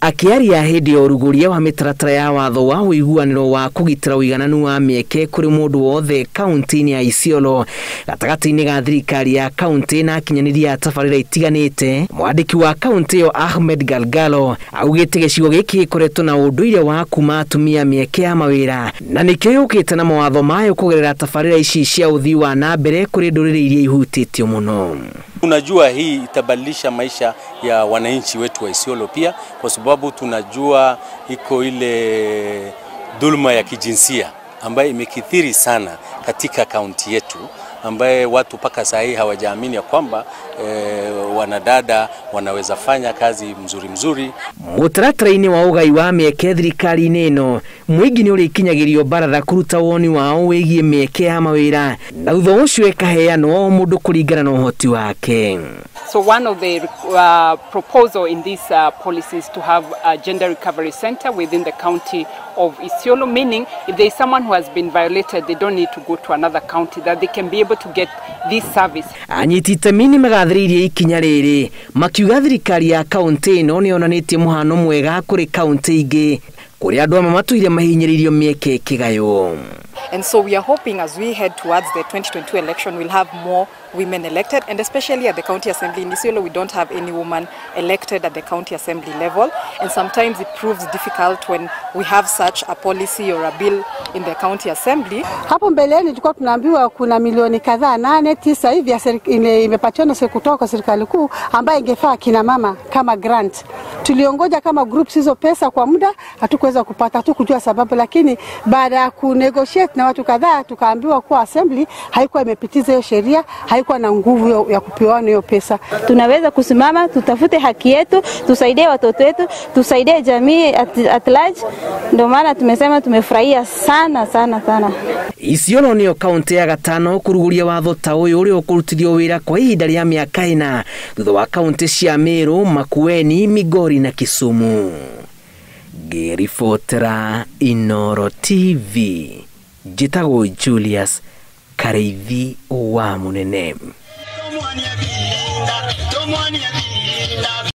Akiaria hindi ya kũrugũrio wa mĩtaratara ya watho wa ũiguanĩro wa kũgitĩra ũigananu wa mĩeke kũrĩ mũndũ othe kauntĩ-inĩ ya Isiolo gatagatĩ-inĩ ga thirikari ya kauntĩ na akinyanĩria tabarĩra itiganĩte, mwandĩki wa kauntĩ ĩyo Ahmed Galgalo augĩte gĩcigo gĩkĩ gĩkoretwo na ũndũire wa kuma atumia mĩeke ya mawĩra na nĩkĩo yũkĩte na mawatho mayo kũgerera tabarĩra ici cia ũthii wa na mbere kũrĩ ndũrĩrĩ iria ihutĩtio mũno. Tunajua hii itabadilisha maisha ya wananchi wetu wa Isiolo pia, kwa sababu tunajua iko ile dhuluma ya kijinsia ambaye imekithiri sana katika kaunti yetu, ambaye watu paka sahi hawajaamini ya kwamba wanadada wanaweza fanya kazi mzuri. Mũtaratara-inĩ wa ũgai wa mĩeke thirikari-inĩ ĩno, mũingĩ nĩ ũrĩkinyagĩrio baratha kũruta woni wao wĩgiĩ mĩeke ya mawĩra na thutha ũcio ĩkaheanwo mũndũ kũringana na ũhoti wake. So one of the proposal in this policy is to have a gender recovery center within the county of Isiolo, meaning if there is someone who has been violated, they don't need to go to another county, that they can be able to get this service. Anyiti itemi nĩ magathĩrĩirie ikinya rĩrĩ, makiuga thirikari ya kauntĩ ĩno nĩ yonanĩtie mũhano mwega kũrĩ kauntĩ ingĩ kũrĩa andũ amwe matuire mahinyĩrĩirio mĩeke kĩgayo. And so we are hoping as we head towards the 2022 election, we'll have more women elected, and especially at the county assembly. In Isiolo, we don't have any woman elected at the county assembly level, and sometimes it proves difficult when we have such a policy or a bill in the county assembly. Hapo mbeleni tulikuwa tunaambiwa kuna milioni kadhaa 8 9 hivi imepatiwa kutoka kwa serikali kuu ambayo ingefaa kina mama kama grant. Tuliongoja kama groups hizo pesa kwa muda, hatukuweza kupata, hatukujua sababu, lakini baada ya kunegotiate na watu kadhaa tukaambiwa kwa assembly haikuwa imepitiza hiyo sheria, haikuwa na nguvu ya kupewa hiyo pesa. Tunaweza kusimama, tutafute haki yetu, tusaidie watoto wetu, tusaidie jamii at large. Ndio maana tumesema tumefurahia sana. Isiolo niyo kaunti ya gatano kũrugũria watho ta ũyũ ũrĩa ũkũrutithio wĩra kwa ihinda rĩa mĩaka 4 thutha wa kaunti cia Meru, Makueni, Migori na Kisumu. Ngĩribotera Inooro TV, njĩtagwo Julius Kareithi wa Munene.